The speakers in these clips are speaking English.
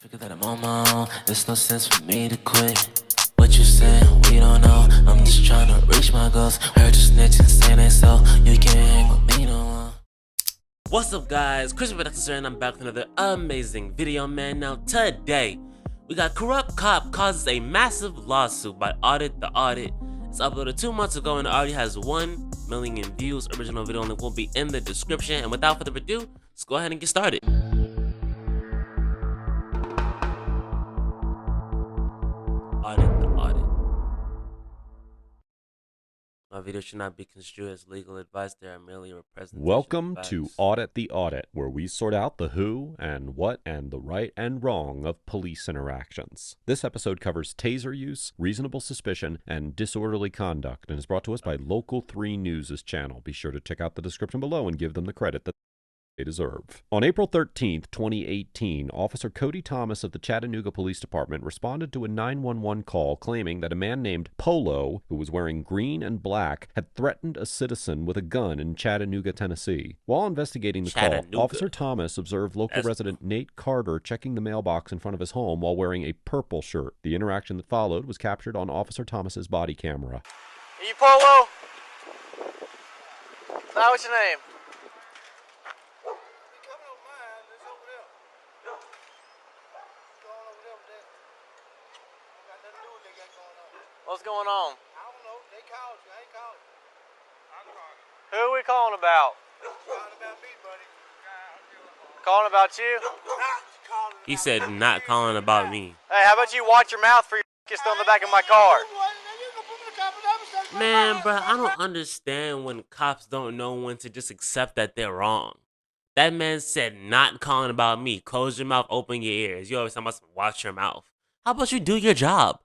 Figure that I'm on my own, there's no sense for me to quit. What you saying, we don't know. I'm just trying to reach my goals. Heard you snitching, saying that so you can't hang with me no more. What's up, guys? Christian Productions here, and I'm back with another amazing video, man. Now today, we got corrupt cop causes a massive lawsuit by Audit the Audit. It's uploaded 2 months ago and already has 1 million views. Original video link will be in the description. And without further ado, let's go ahead and get started. Audit the Audit. My video should not be construed as legal advice. They are merely a representation. Welcome of to facts. Audit the Audit, where we sort out the who and what and the right and wrong of police interactions. This episode covers taser use, reasonable suspicion, and disorderly conduct, and is brought to us by Local 3 News' channel. Be sure to check out the description below and give them the credit that they deserve. On April 13th, 2018, Officer Cody Thomas of the Chattanooga Police Department responded to a 911 call claiming that a man named Polo, who was wearing green and black, had threatened a citizen with a gun in Chattanooga, Tennessee. While investigating the call, Officer Thomas observed local resident Nate Carter checking the mailbox in front of his home while wearing a purple shirt. The interaction that followed was captured on Officer Thomas's body camera. Are you Polo? Now, what's your name? What's going on? I don't know. They called you. I ain't called you. I called you. Who are we calling about? Calling about me, buddy. Calling about you? Not calling He about said me. not calling about me. Hey, how about you watch your mouth for your gets on the back of my car? Man, bro, I don't understand when cops don't know when to just accept that they're wrong. That man said not calling about me. Close your mouth, open your ears. You always talking about some watch your mouth. How about you do your job?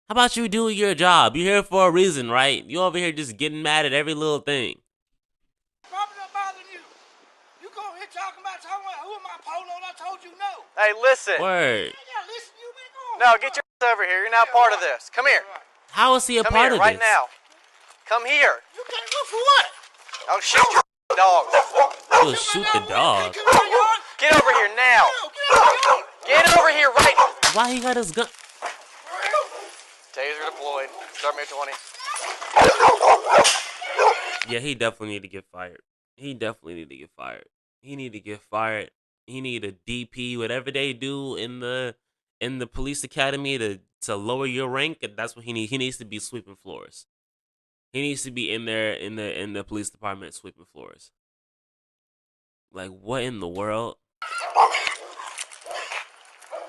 How about you do your job? You're here for a reason, right? You over here just getting mad at every little thing. Probably not bothering you. You go here talking about who am I, Polo? And I told you no. Hey, listen. Word. Yeah, listen, you been going. No, get your ass over here. You're now part of this. Come here. How is he a Come part here of right this? now. Come here. You can't look for what? I'll shoot your dog. You'll shoot the dog. Get over here now. Get over here right now. Why he got his gun? Taser deployed. Start me at 20. Yeah, he definitely need to get fired. He definitely need to get fired. He need to get fired. He need a DP, whatever they do in the police academy to lower your rank. And that's what he needs. He needs to be sweeping floors. He needs to be in there in the police department sweeping floors. Like, what in the world?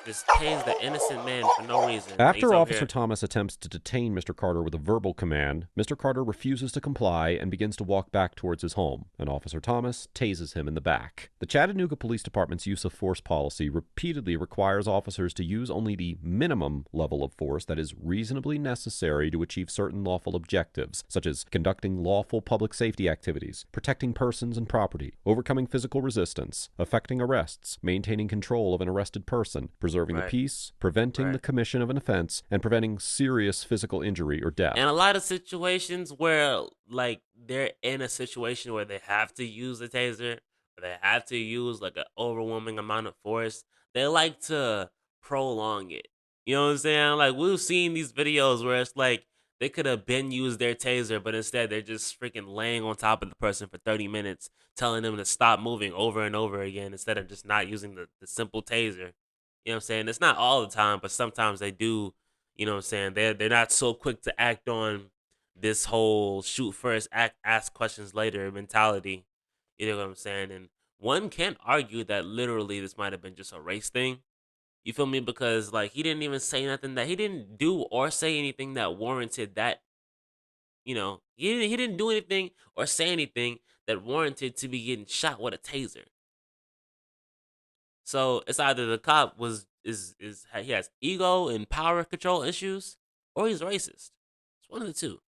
Just tase the innocent man for no reason. After Officer Thomas attempts to detain Mr. Carter with a verbal command, Mr. Carter refuses to comply and begins to walk back towards his home, and Officer Thomas tases him in the back. The Chattanooga Police Department's use of force policy repeatedly requires officers to use only the minimum level of force that is reasonably necessary to achieve certain lawful objectives, such as conducting lawful public safety activities, protecting persons and property, overcoming physical resistance, effecting arrests, maintaining control of an arrested person, preserving the peace, preventing the commission of an offense, and preventing serious physical injury or death. And a lot of situations where, like, they're in a situation where they have to use a taser, or they have to use, like, an overwhelming amount of force, they like to prolong it. You know what I'm saying? Like, we've seen these videos where it's like, they could have been used their taser, but instead they're just freaking laying on top of the person for 30 minutes, telling them to stop moving over and over again instead of just not using the simple taser. You know what I'm saying? It's not all the time, but sometimes they do. You know what I'm saying? They're not so quick to act on this whole shoot first, ask questions later mentality. You know what I'm saying? And one can argue that literally this might have been just a race thing. You feel me? Because, like, he didn't even say nothing that he didn't do or say anything that warranted that. You know, he didn't do anything or say anything that warranted to be getting shot with a taser. So it's either the cop he has ego and power control issues, or he's racist. It's one of the two.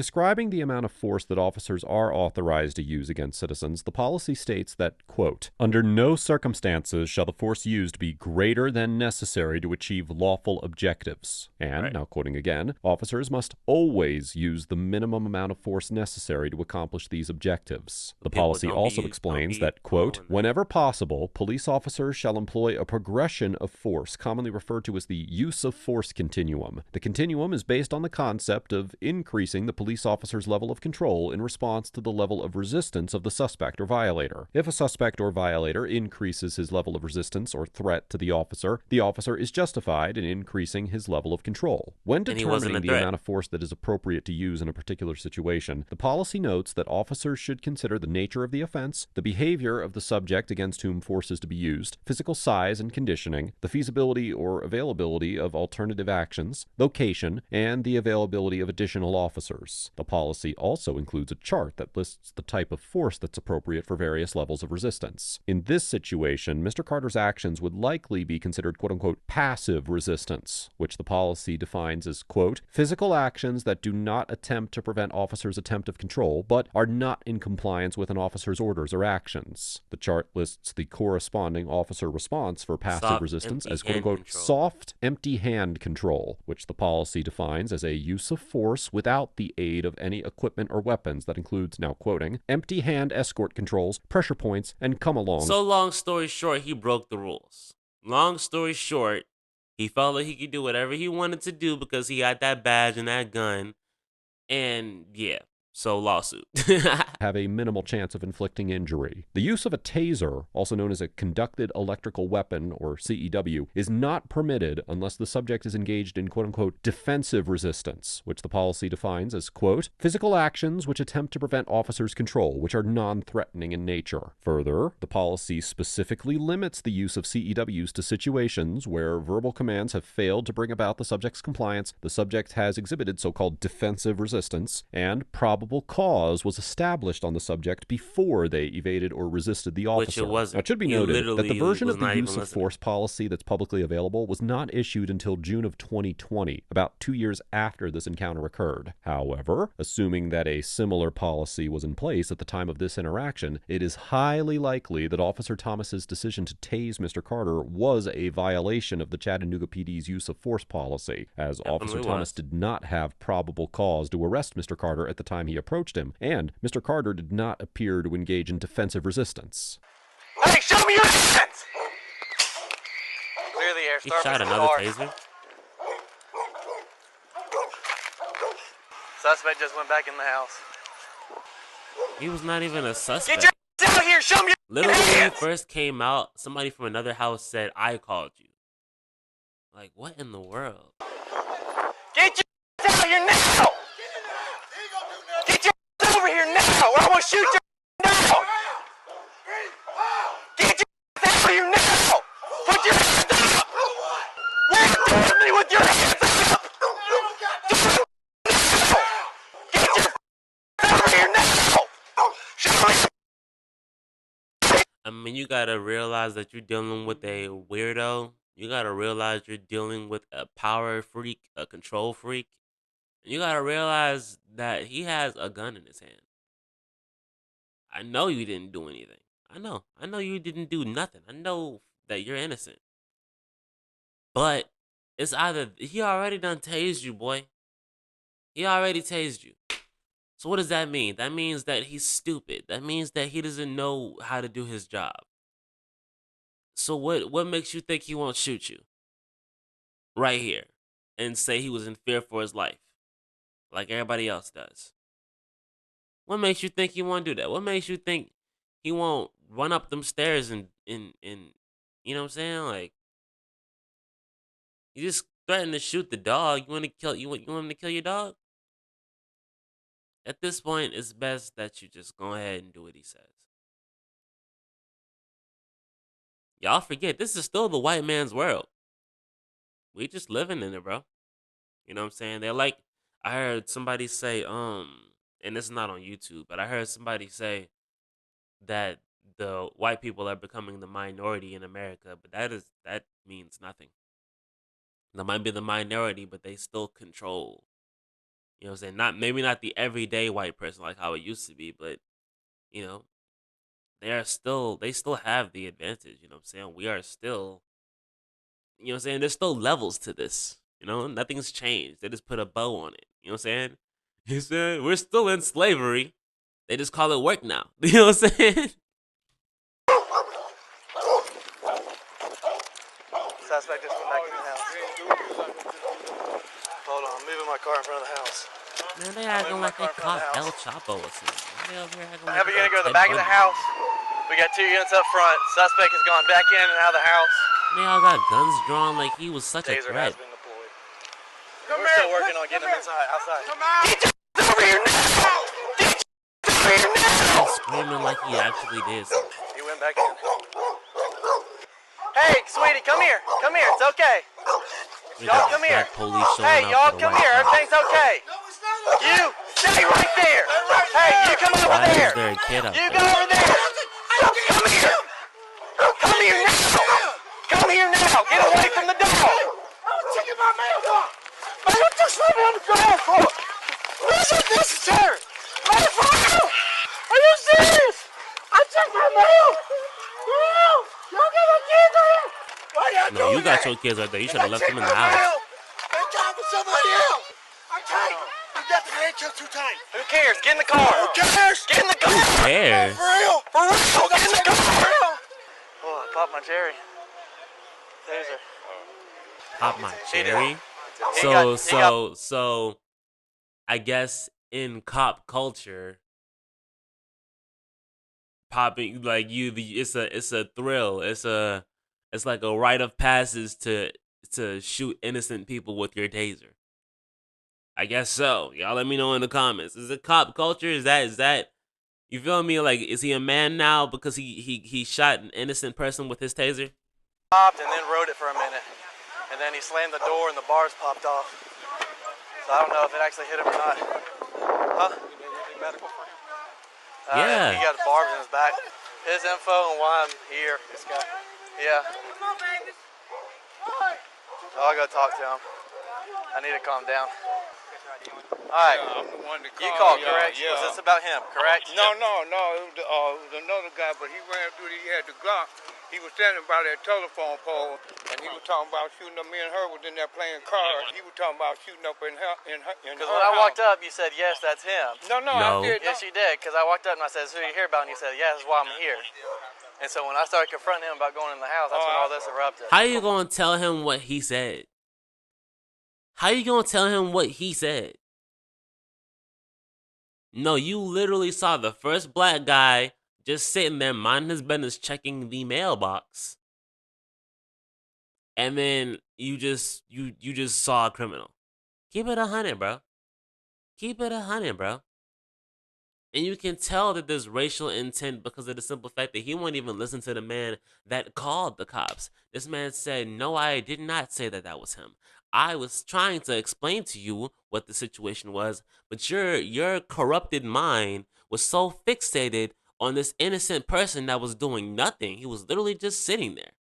Describing the amount of force that officers are authorized to use against citizens, the policy states that, quote, under no circumstances shall the force used be greater than necessary to achieve lawful objectives. And, Right. now quoting again, officers must always use the minimum amount of force necessary to accomplish these objectives. The People policy also explains that, quote, following that. whenever possible, police officers shall employ a progression of force, commonly referred to as the use of force continuum. The continuum is based on the concept of increasing the police officer's level of control in response to the level of resistance of the suspect or violator. If a suspect or violator increases his level of resistance or threat to the officer is justified in increasing his level of control. When And he wasn't a determining the threat. amount of force that is appropriate to use in a particular situation, the policy notes that officers should consider the nature of the offense, the behavior of the subject against whom force is to be used, physical size and conditioning, the feasibility or availability of alternative actions, location, and the availability of additional officers. The policy also includes a chart that lists the type of force that's appropriate for various levels of resistance. In this situation, Mr. Carter's actions would likely be considered quote-unquote passive resistance, which the policy defines as, quote, physical actions that do not attempt to prevent officers' attempt of control, but are not in compliance with an officer's orders or actions. The chart lists the corresponding officer response for passive Soft, resistance empty as hand quote-unquote control. soft, empty hand control, which the policy defines as a use of force without the aid of any equipment or weapons that includes, now quoting, empty hand escort controls, pressure points, and come-alongs. So long story short, he broke the rules. Long story short, he felt like he could do whatever he wanted to do because he had that badge and that gun. And yeah, so lawsuit. Have a minimal chance of inflicting injury. The use of a taser, also known as a conducted electrical weapon, or CEW, is not permitted unless the subject is engaged in quote-unquote defensive resistance, which the policy defines as, quote, physical actions which attempt to prevent officers' control, which are non-threatening in nature. Further, the policy specifically limits the use of CEWs to situations where verbal commands have failed to bring about the subject's compliance, the subject has exhibited so-called defensive resistance, and probable cause was established on the subject before they evaded or resisted the officer. Which it wasn't. Now, it should be He noted that the literally version was of the not even use of listening. force policy that's publicly available was not issued until June of 2020, about 2 years after this encounter occurred. However, assuming that a similar policy was in place at the time of this interaction, it is highly likely that Officer Thomas's decision to tase Mr. Carter was a violation of the Chattanooga PD's use of force policy, as Officer Definitely Thomas was. did not have probable cause to arrest Mr. Carter at the time he approached him, and Mr. Carter did not appear to engage in defensive resistance. Hey, show me your hands! Clear the air. He Start shot with the another car. taser. Suspect just went back in the house. He was not even a Get suspect. your ass out here. Show me your Literally, when he hands. first came out, somebody from another house said, I called you. Like, what in the world? Get your ass out here now. Get your ass over here now, or I'm gonna shoot your down. Get your ass out here now. Put your hands up. What are you doing to me with your hands up? Get your ass over here now. Show me. I mean, you gotta realize that you're dealing with a weirdo. You gotta realize you're dealing with a power freak, a control freak. And you gotta realize that he has a gun in his hand. I know you didn't do anything. I know you didn't do nothing. I know that you're innocent. But it's either he already done tased you, boy. He already tased you. So what does that mean? That means that he's stupid. That means that he doesn't know how to do his job. So what makes you think he won't shoot you? Right here. And say he was in fear for his life. Like everybody else does. What makes you think he won't do that? What makes you think he won't run up them stairs and you know what I'm saying? Like, you just threatened to shoot the dog. You want him to kill your dog? At this point, it's best that you just go ahead and do what he says. Y'all forget, this is still the white man's world. We just living in it, bro. You know what I'm saying? They're like, I heard somebody say, and this is not on YouTube, but I heard somebody say that the white people are becoming the minority in America, but that means nothing. They might be the minority, but they still control. You know what I'm saying? Not the everyday white person like how it used to be, but you know, they still have the advantage, you know what I'm saying? We are still, you know what I'm saying? There's still levels to this. You know, nothing's changed. They just put a bow on it. You know what I'm saying? You said we're still in slavery. They just call it work now. You know what I'm saying? Suspect just went back in the house. Hold on, I'm moving my car in front of the house. Man, they acting like they caught El Chapo or something. Why they over here acting like Have they you gonna got go to the Ted back of the Bundy? house? We got 2 units up front. Suspect has gone back in and out of the house. They all got guns drawn like he was such a Taser has threat. been deployed. We're still working on getting him outside. Come out! Get your over here now! Get your over here now! He's screaming like he actually did something. He went back in. Hey, sweetie, come here. Come here. It's okay. We Y'all got come the here. black police showing Hey, up y'all for the come white here. cops. Everything's okay. No, it's not okay. You stay right there. Hey, you come over Why there. is there a kid up You go there? over there. Come here. Come here now. Come here now. Get away from the dog. I'm taking my mailbox. Man, what you sleeping on the ground for? This is necessary. Motherfucker! Are you serious? I checked my mail. Girl, y'all get my kids in here. Why y'all No, you doing got that? your kids right there. You If should I have left check them in my the house. mail, they talk to somebody else. I can't. You got the handcuffs too tight. Who cares? Get in the car. Who cares? Get in the car. Who cares? For real? For real. Get in the car. For real? Oh, I popped my cherry. Taser. Pop my He did. cherry. He got- So I guess in cop culture, popping like it's a thrill. It's like a rite of passage to shoot innocent people with your taser. I guess so. Y'all let me know in the comments. Is it cop culture? Is that you feel me? Like, is he a man now because he shot an innocent person with his taser? Popped and then rode it for a minute. And then he slammed the door and the bars popped off. So I don't know if it actually hit him or not. Huh? Yeah. He got barbs in his back. His info and why I'm here. This guy. Yeah. Come on, baby. I'll go talk to him. I need to calm down. Alright. I'm the one that You called. called, correct? Yeah. Was this about him, correct? No. It was another guy, but he ran through. He had the Glock. He was standing by that telephone pole, and he was talking about shooting up. Me and her was in there playing cards. He was talking about shooting up in her. Because when I walked up, you said, yes, that's him. No, No. I did. Yes, you did. Because I walked up and I said, who are you here about? And you said, yeah, that's why I'm here. And so when I started confronting him about going in the house, that's when all this erupted. How you gonna tell him what he said? How you gonna tell him what he said? No, you literally saw the first black guy just sitting there minding his business checking the mailbox. And then you just saw a criminal. Keep it 100, bro. Keep it 100, bro. And you can tell that there's racial intent because of the simple fact that he won't even listen to the man that called the cops. This man said, no, I did not say that was him. I was trying to explain to you what the situation was, but your corrupted mind was so fixated on this innocent person that was doing nothing. He was literally just sitting there.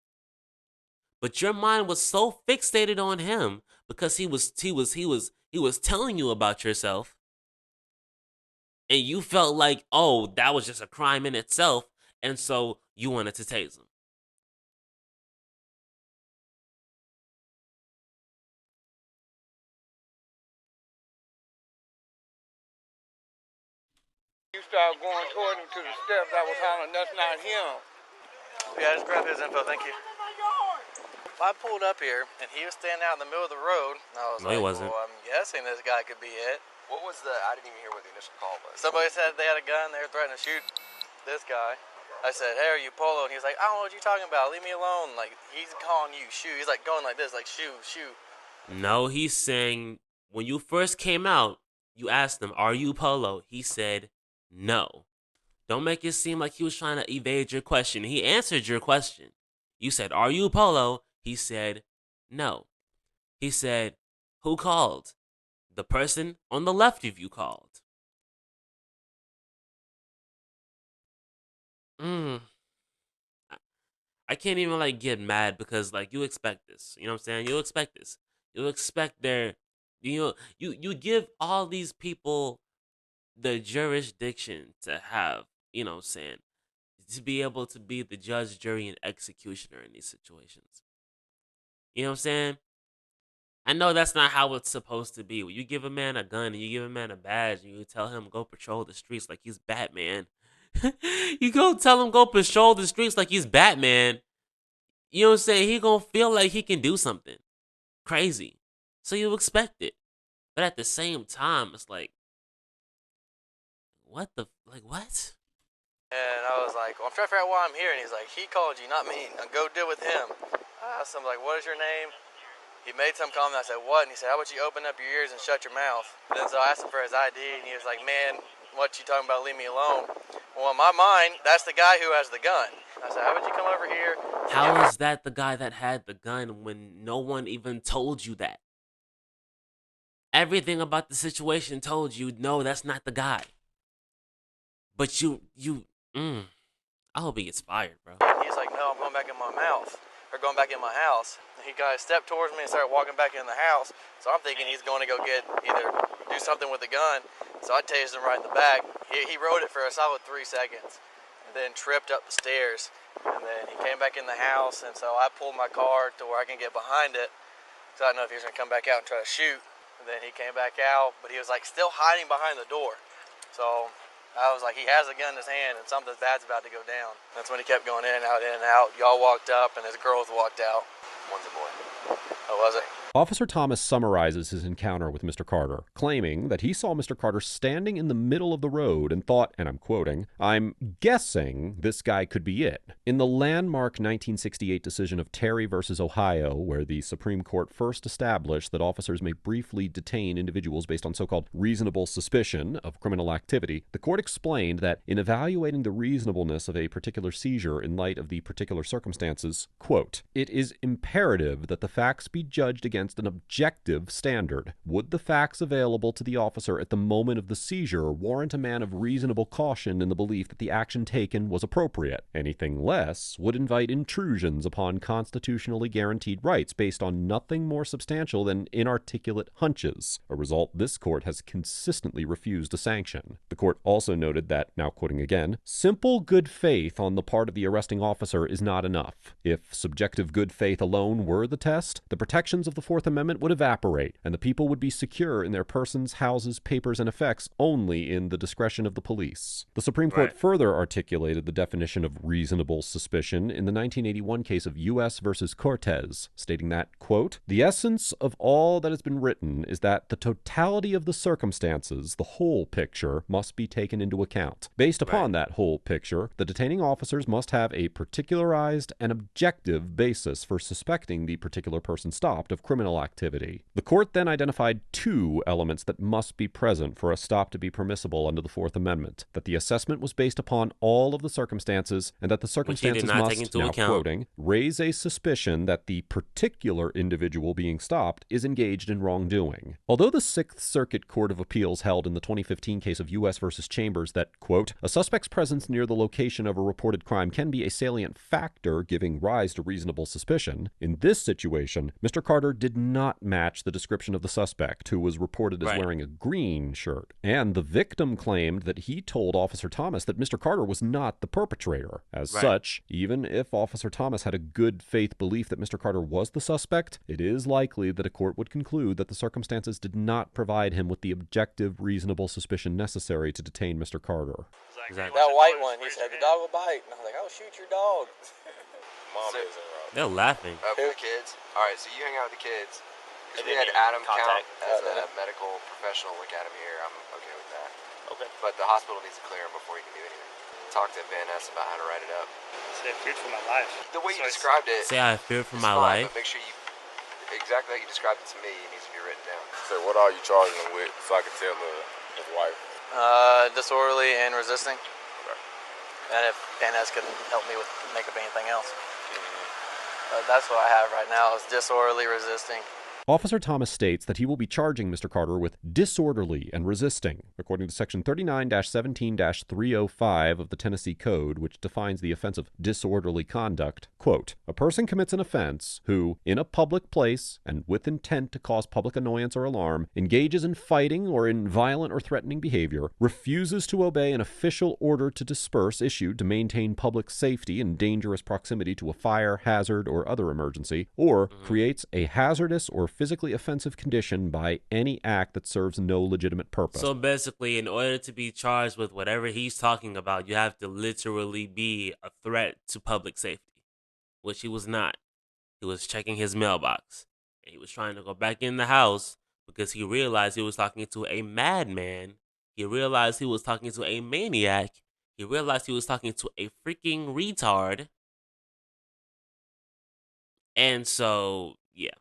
But your mind was so fixated on him because he was telling you about yourself. And you felt like, oh, that was just a crime in itself, and so you wanted to tase him. You started going toward him to the steps. I was hollering, that's not him. Yeah, just grab his info, thank you. I pulled up here, and he was standing out in the middle of the road. And I was No, he like, wasn't. well, I'm guessing this guy could be it. What was the? I didn't even hear what the initial call was. Somebody said they had a gun, they were threatening to shoot this guy. I said, hey, are you Polo? And he was like, I don't know what you're talking about. Leave me alone. Like, he's calling you shoot. He's like going like this, like shoot. No, he's saying when you first came out, you asked him, are you Polo? He said, no. Don't make it seem like he was trying to evade your question. He answered your question. You said, are you Polo? He said, no. He said, who called? The person on the left of you called. I can't even like get mad because like you expect this. You know what I'm saying? You expect this. You expect there You give all these people the jurisdiction to have, what I'm saying, to be able to be the judge, jury, and executioner in these situations. You know what I'm saying? I know that's not how it's supposed to be. When you give a man a gun and you give a man a badge and you tell him go patrol the streets like he's Batman. You go tell him go patrol the streets like he's Batman. You know what I'm saying? He gonna feel like he can do something crazy. So you expect it. But at the same time, it's like, what? And I was like, well, I'm trying to figure out why I'm here. And he's like, he called you, not me. Now go deal with him. I asked him, like, what is your name? He made some comment. I said, what? And he said, how about you open up your ears and shut your mouth? And then so I asked him for his ID, and he was like, man, what you talking about? Leave me alone. Well, in my mind, that's the guy who has the gun. I said, how about you come over here? How is that the guy that had the gun when no one even told you that? Everything about the situation told you, no, that's not the guy. But I hope he gets fired, bro. He's like, no, I'm going back in my mouth. Or going back in my house. He kind of stepped towards me and started walking back in the house. So I'm thinking he's going to go do something with the gun. So I tased him right in the back. He rode it for a solid 3 seconds. And then tripped up the stairs. And then he came back in the house. And so I pulled my car to where I can get behind it. So I didn't know if he was going to come back out and try to shoot. And then he came back out. But he was like still hiding behind the door. So I was like, he has a gun in his hand and something bad's about to go down. That's when he kept going in and out, in and out. Y'all walked up and his girls walked out. One's a boy. Oh, was it? Officer Thomas summarizes his encounter with Mr. Carter, claiming that he saw Mr. Carter standing in the middle of the road and thought, and I'm quoting, "I'm guessing this guy could be it." In the landmark 1968 decision of Terry versus Ohio, where the Supreme Court first established that officers may briefly detain individuals based on so-called reasonable suspicion of criminal activity, the court explained that in evaluating the reasonableness of a particular seizure in light of the particular circumstances, quote, "It is imperative that the facts be judged against an objective standard. Would the facts available to the officer at the moment of the seizure warrant a man of reasonable caution in the belief that the action taken was appropriate? Anything less would invite intrusions upon constitutionally guaranteed rights based on nothing more substantial than inarticulate hunches, a result this court has consistently refused to sanction." The court also noted that, now quoting again, "Simple good faith on the part of the arresting officer is not enough. If subjective good faith alone were the test, the protections of the Fourth Amendment would evaporate, and the people would be secure in their persons, houses, papers, and effects only in the discretion of the police." The Supreme Court further articulated the definition of reasonable suspicion in the 1981 case of U.S. versus Cortez, stating that, quote, "The essence of all that has been written is that the totality of the circumstances, the whole picture, must be taken into account. Based upon that whole picture, the detaining officers must have a particularized and objective basis for suspecting the particular person stopped of criminal activity." The court then identified two elements that must be present for a stop to be permissible under the Fourth Amendment: that the assessment was based upon all of the circumstances, and that the circumstances must, now quoting, "raise a suspicion that the particular individual being stopped is engaged in wrongdoing." Although the Sixth Circuit Court of Appeals held in the 2015 case of U.S. versus Chambers that, quote, "a suspect's presence near the location of a reported crime can be a salient factor giving rise to reasonable suspicion," in this situation, Mr. Carter did not match the description of the suspect, who was reported as wearing a green shirt. And the victim claimed that he told Officer Thomas that Mr. Carter was not the perpetrator. As such, even if Officer Thomas had a good faith belief that Mr. Carter was the suspect, it is likely that a court would conclude that the circumstances did not provide him with the objective, reasonable suspicion necessary to detain Mr. Carter. Exactly. That white one, he said, the dog will bite. And I was like, oh, shoot your dog. Mom is in They're laughing. the kids. All right, so you hang out with the kids. Because we had Adam count as a medical professional look at him here. I'm okay with that. Okay. But the hospital needs to clear him before he can do anything. Talk to Van Ness about how to write it up. Say I feared for my life. The way you described it. Say I feared for my fine, life. But make sure you, exactly how you described it to me, it needs to be written down. So what are you charging him with so I can tell his wife? Disorderly and resisting. Okay. And if Van Ness could help me with make up anything else. That's what I have right now is disorderly, resisting, Officer Thomas states that he will be charging Mr. Carter with disorderly and resisting, according to Section 39-17-305 of the Tennessee Code, which defines the offense of disorderly conduct. Quote, a person commits an offense who, in a public place and with intent to cause public annoyance or alarm, engages in fighting or in violent or threatening behavior, refuses to obey an official order to disperse issued to maintain public safety in dangerous proximity to a fire, hazard, or other emergency, or creates a hazardous or physically offensive condition by any act that serves no legitimate purpose. So basically, in order to be charged with whatever he's talking about, you have to literally be a threat to public safety, which he was not. He was checking his mailbox, and he was trying to go back in the house because he realized he was talking to a madman. He realized he was talking to a maniac. He realized he was talking to a freaking retard. And so, yeah.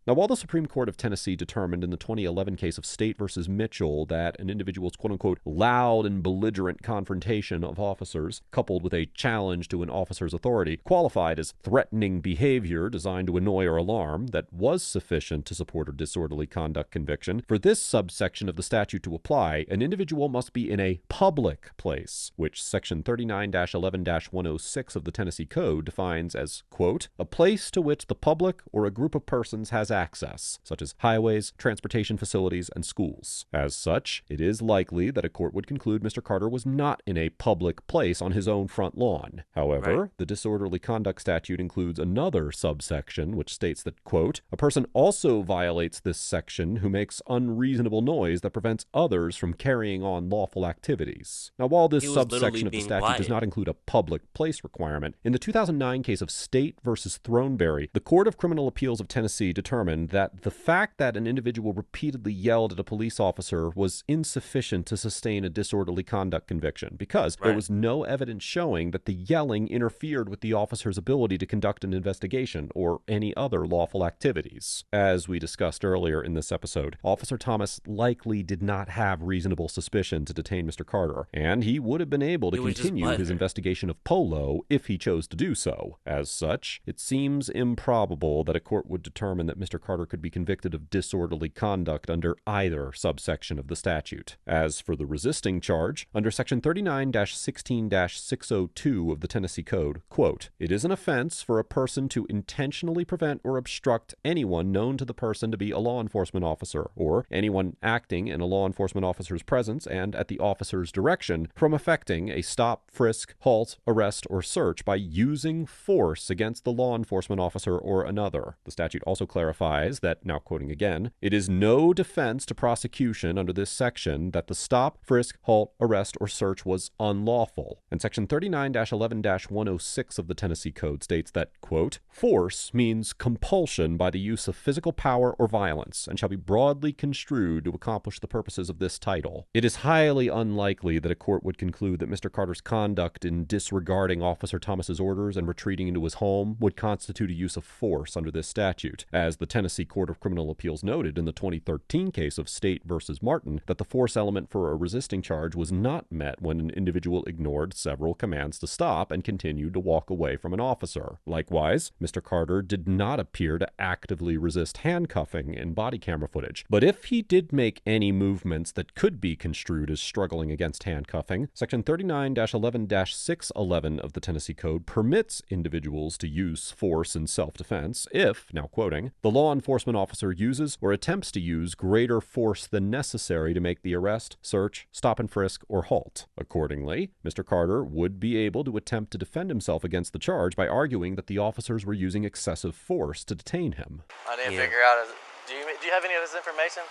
Now, while the Supreme Court of Tennessee determined in the 2011 case of State versus Mitchell that an individual's quote-unquote loud and belligerent confrontation of officers, coupled with a challenge to an officer's authority, qualified as threatening behavior designed to annoy or alarm, that was sufficient to support a disorderly conduct conviction, for this subsection of the statute to apply, an individual must be in a public place, which Section 39-11-106 of the Tennessee Code defines as, quote, a place to which the public or a group of persons has access, such as highways, transportation facilities, and schools. As such, it is likely that a court would conclude Mr. Carter was not in a public place on his own front lawn. However, the disorderly conduct statute includes another subsection which states that, quote, a person also violates this section who makes unreasonable noise that prevents others from carrying on lawful activities. Now, while this subsection of the statute does not include a public place requirement, in the 2009 case of State versus Throneberry, the Court of Criminal Appeals of Tennessee determined that the fact that an individual repeatedly yelled at a police officer was insufficient to sustain a disorderly conduct conviction because there was no evidence showing that the yelling interfered with the officer's ability to conduct an investigation or any other lawful activities. As we discussed earlier in this episode, Officer Thomas likely did not have reasonable suspicion to detain Mr. Carter, and he would have been able to continue his investigation of Polo if he chose to do so. As such, it seems improbable that a court would determine that Mr. Carter could be convicted of disorderly conduct under either subsection of the statute. As for the resisting charge, under Section 39-16-602 of the Tennessee Code, quote, it is an offense for a person to intentionally prevent or obstruct anyone known to the person to be a law enforcement officer, or anyone acting in a law enforcement officer's presence and at the officer's direction, from effecting a stop, frisk, halt, arrest, or search by using force against the law enforcement officer or another. The statute also clarifies that, now quoting again, it is no defense to prosecution under this section that the stop, frisk, halt, arrest, or search was unlawful. And Section 39-11-106 of the Tennessee Code states that, quote, force means compulsion by the use of physical power or violence and shall be broadly construed to accomplish the purposes of this title. It is highly unlikely that a court would conclude that Mr. Carter's conduct in disregarding Officer Thomas's orders and retreating into his home would constitute a use of force under this statute, as the Tennessee Court of Criminal Appeals noted in the 2013 case of State versus Martin that the force element for a resisting charge was not met when an individual ignored several commands to stop and continued to walk away from an officer. Likewise, Mr. Carter did not appear to actively resist handcuffing in body camera footage, but if he did make any movements that could be construed as struggling against handcuffing, Section 39-11-611 of the Tennessee Code permits individuals to use force in self-defense if, now quoting, the law enforcement officer uses or attempts to use greater force than necessary to make the arrest, search, stop and frisk, or halt. Accordingly, Mr. Carter would be able to attempt to defend himself against the charge by arguing that the officers were using excessive force to detain him. I didn't figure out. Do you have any of this information?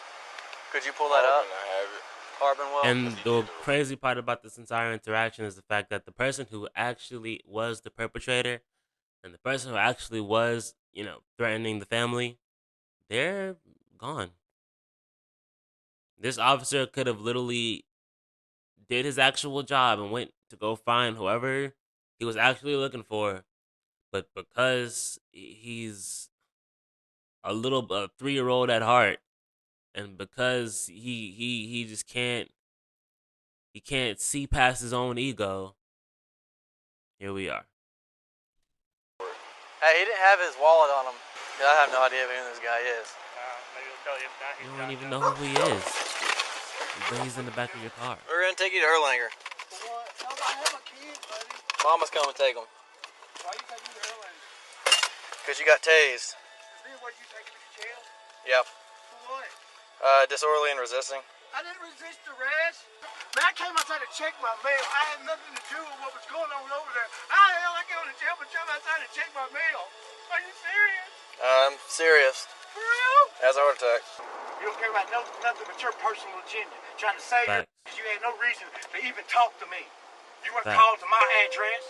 Could you pull that up? I have it. Harbinwell? And the crazy part about this entire interaction is the fact that the person who actually was the perpetrator and the person who actually was, threatening the family, they're gone. This officer could have literally did his actual job and went to go find whoever he was actually looking for, but because he's a 3-year-old at heart, and because he just can't see past his own ego, here we are. Hey, he didn't have his wallet on him. I have no idea who this guy is. Maybe he'll tell you if not. You don't even know who he is. But he's in the back of your car. We're gonna take you to Erlanger. What? No, I have a kid, buddy. Mama's coming to take him. Why you taking me to Erlanger? Because you got tased. Is this where you taking me to jail? Yep. For what? Disorderly and resisting. I didn't resist arrest. Man, I came outside to check my mail. I had nothing to do with what was going on over there. How the hell I go to jail but jump outside to check my mail? Are you serious? I'm serious. For real? Has a heart attack. You don't care about nothing but your personal agenda. Trying to save you. You had no reason to even talk to me. You weren't called to my address.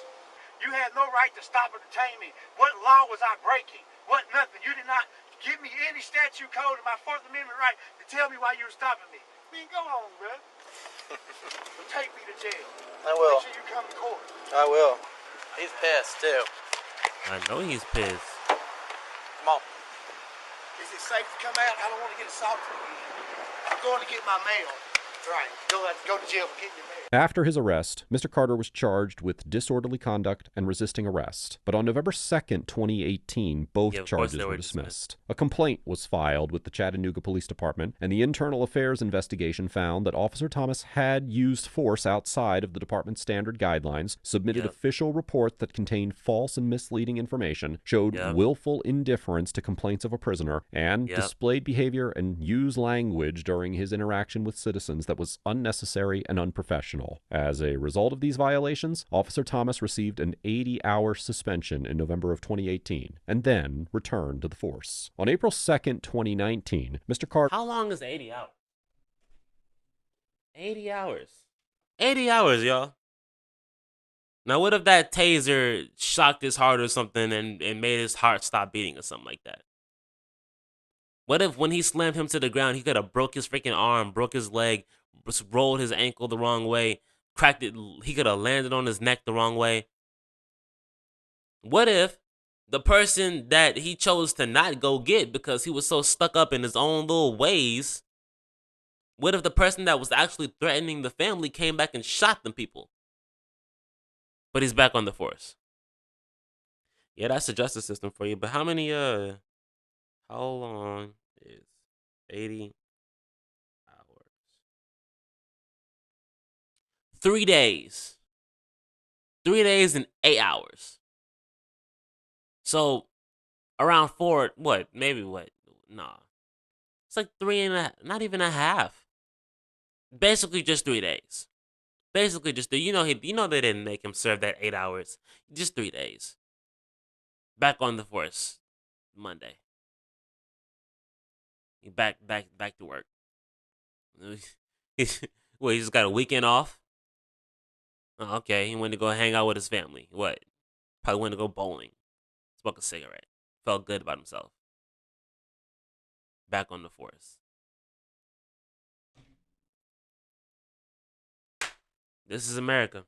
You had no right to stop or detain me. What law was I breaking? What nothing? You did not give me any statute code of my Fourth Amendment right to tell me why you were stopping me. I mean, go on, bro. Take me to jail. I will. Make sure you come to court. I will. He's pissed too. I know he's pissed. Come on. Is it safe to come out? I don't want to get assaulted again. I'm going to get my mail. Right. Go to jail for getting your mail. After his arrest, Mr. Carter was charged with disorderly conduct and resisting arrest. But on November 2nd, 2018, both charges were dismissed. A complaint was filed with the Chattanooga Police Department, and the internal affairs investigation found that Officer Thomas had used force outside of the department's standard guidelines, submitted official reports that contained false and misleading information, showed willful indifference to complaints of a prisoner, and displayed behavior and used language during his interaction with citizens that was unnecessary and unprofessional. As a result of these violations, Officer Thomas received an 80-hour suspension in November of 2018 and then returned to the force. On April 2nd, 2019, Mr. Carter... How long is 80 hours? 80 hours. 80 hours, y'all. Now, what if that taser shocked his heart or something and made his heart stop beating or something like that? What if when he slammed him to the ground, he could have broke his freaking arm, broke his leg, rolled his ankle the wrong way, cracked it, he could have landed on his neck the wrong way? What if the person that he chose to not go get because he was so stuck up in his own little ways, what if the person that was actually threatening the family came back and shot them people? But he's back on the force. Yeah, that's the justice system for you. But how long is 80 hours? 3 days. 3 days and 8 hours. So around Nah. It's like not even a half. Basically just 3 days. Basically just they didn't make him serve that 8 hours. Just 3 days. Back on the force Monday. Back to work. He just got a weekend off? Oh, okay, he went to go hang out with his family. What? Probably went to go bowling. Smoke a cigarette. Felt good about himself. Back on the force. This is America.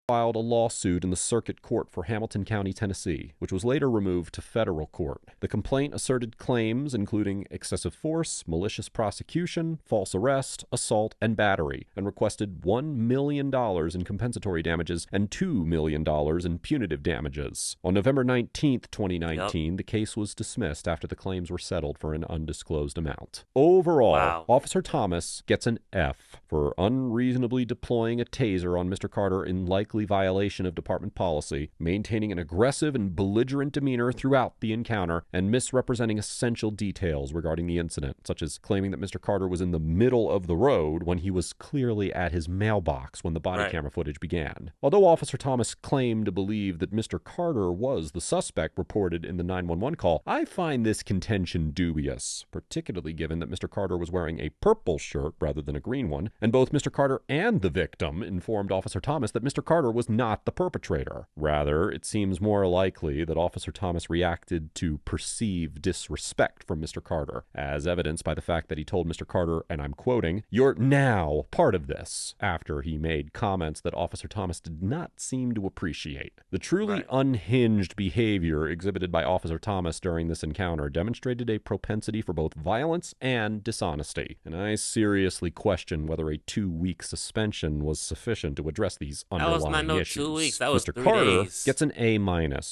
Filed a lawsuit in the Circuit Court for Hamilton County, Tennessee, which was later removed to federal court. The complaint asserted claims including excessive force, malicious prosecution, false arrest, assault, and battery, and requested $1 million in compensatory damages and $2 million in punitive damages. On November 19th, 2019, the case was dismissed after the claims were settled for an undisclosed amount. Overall, Officer Thomas gets an F for unreasonably deploying a taser on Mr. Carter in likely violation of department policy, maintaining an aggressive and belligerent demeanor throughout the encounter, and misrepresenting essential details regarding the incident, such as claiming that Mr. Carter was in the middle of the road when he was clearly at his mailbox when the body camera footage began. Although Officer Thomas claimed to believe that Mr. Carter was the suspect reported in the 911 call, I find this contention dubious, particularly given that Mr. Carter was wearing a purple shirt rather than a green one, and both Mr. Carter and the victim informed Officer Thomas that Mr. Carter was not the perpetrator. Rather, it seems more likely that Officer Thomas reacted to perceived disrespect from Mr. Carter, as evidenced by the fact that he told Mr. Carter, and I'm quoting, "You're now part of this," after he made comments that Officer Thomas did not seem to appreciate. The truly unhinged behavior exhibited by Officer Thomas during this encounter demonstrated a propensity for both violence and dishonesty, and I seriously question whether a 2-week suspension was sufficient to address these underlying underlying no issues. 2 weeks. That was Mr. 3 Carter days. gets an A-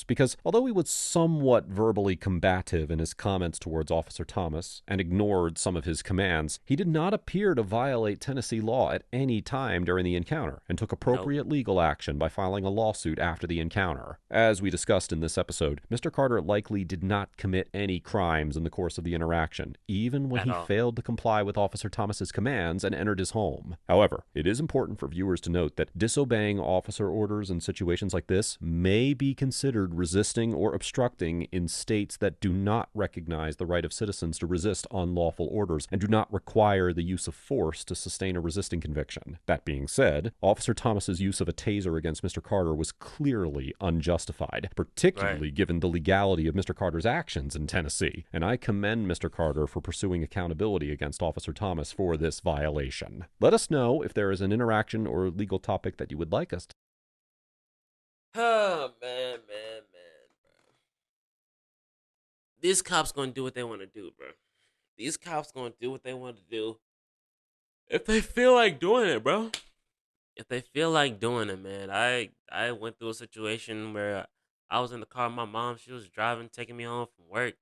because although he was somewhat verbally combative in his comments towards Officer Thomas and ignored some of his commands, he did not appear to violate Tennessee law at any time during the encounter and took appropriate legal action by filing a lawsuit after the encounter. As we discussed in this episode, Mr. Carter likely did not commit any crimes in the course of the interaction, even when he failed to comply with Officer Thomas's commands and entered his home. However, it is important for viewers to note that disobeying officer orders in situations like this may be considered resisting or obstructing in states that do not recognize the right of citizens to resist unlawful orders and do not require the use of force to sustain a resisting conviction. That being said, Officer Thomas's use of a taser against Mr. Carter was clearly unjustified, particularly given the legality of Mr. Carter's actions in Tennessee, and I commend Mr. Carter for pursuing accountability against Officer Thomas for this violation. Let us know if there is an interaction or legal topic that you would like us to. Oh, man, bro. These cops gonna do what they want to do, bro. These cops gonna do what they want to do if they feel like doing it, bro. If they feel like doing it, man. I went through a situation where I was in the car with my mom. She was driving, taking me home from work.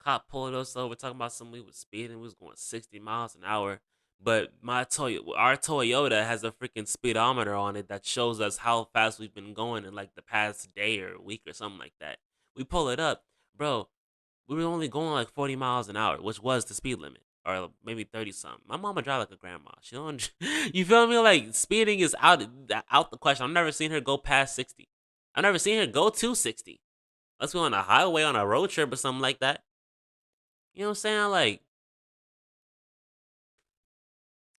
Cop pulled us over, talking about something we was speeding. We was going 60 miles an hour. But our Toyota has a freaking speedometer on it that shows us how fast we've been going in like the past day or week or something like that. We pull it up, bro. We were only going like 40 miles an hour, which was the speed limit, or maybe 30 something. My mama drive like a grandma. She don't, you feel me? Like speeding is out the question. I've never seen her go past 60. I've never seen her go to 60. Let's go on a highway on a road trip or something like that. You know what I'm saying? Like,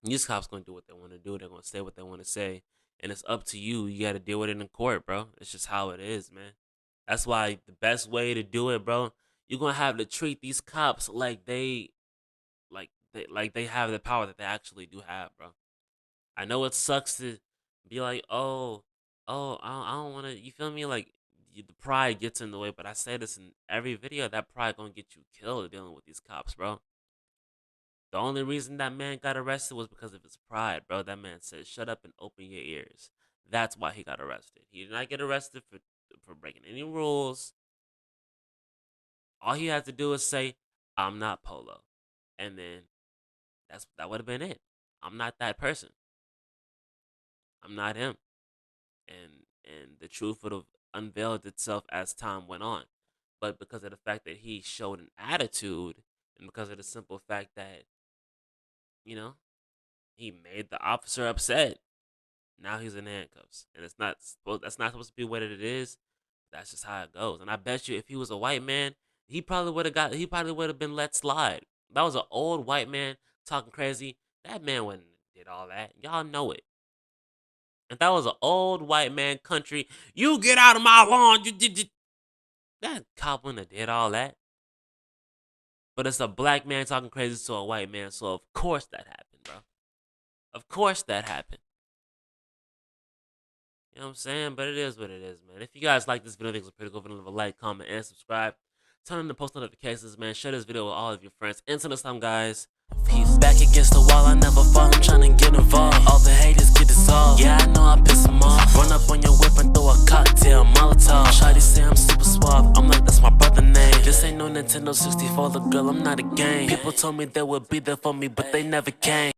these cops gonna do what they want to do. They're gonna say what they want to say, and it's up to you. You got to deal with it in court, bro. It's just how it is, man. That's why the best way to do it, bro, you're gonna have to treat these cops like they have the power that they actually do have, bro. I know it sucks to be like, I don't want to. You feel me? Like the pride gets in the way, but I say this in every video. That pride gonna get you killed dealing with these cops, bro. The only reason that man got arrested was because of his pride, bro. That man said, "Shut up and open your ears." That's why he got arrested. He did not get arrested for breaking any rules. All he had to do is say, "I'm not Polo," and then that would have been it. I'm not that person. I'm not him. And the truth would have unveiled itself as time went on. But because of the fact that he showed an attitude, and because of the simple fact that, you know, he made the officer upset, now he's in handcuffs. And that's not supposed to be what it is. That's just how it goes. And I bet you if he was a white man, he probably would have been let slide. That was an old white man talking crazy. That man wouldn't have did all that. Y'all know it. If that was an old white man country, you get out of my lawn. That cop wouldn't have did all that. But it's a black man talking crazy to a white man, so of course that happened, bro. Of course that happened. You know what I'm saying? But it is what it is, man. If you guys like this video, I think it's pretty cool. Leave a like, comment, and subscribe. Turn on the post notifications, man. Share this video with all of your friends. Until next time, guys. Peace. Back against the wall, I never fall. I'm trying to get involved. All the haters get dissolved. Yeah, I know I piss them off. Run up on your whip and throw a cocktail, Molotov. Shawty say I'm super suave. I'm like, that's my brother name. This ain't no Nintendo 64, the girl, I'm not a game. People told me they would be there for me, but they never came.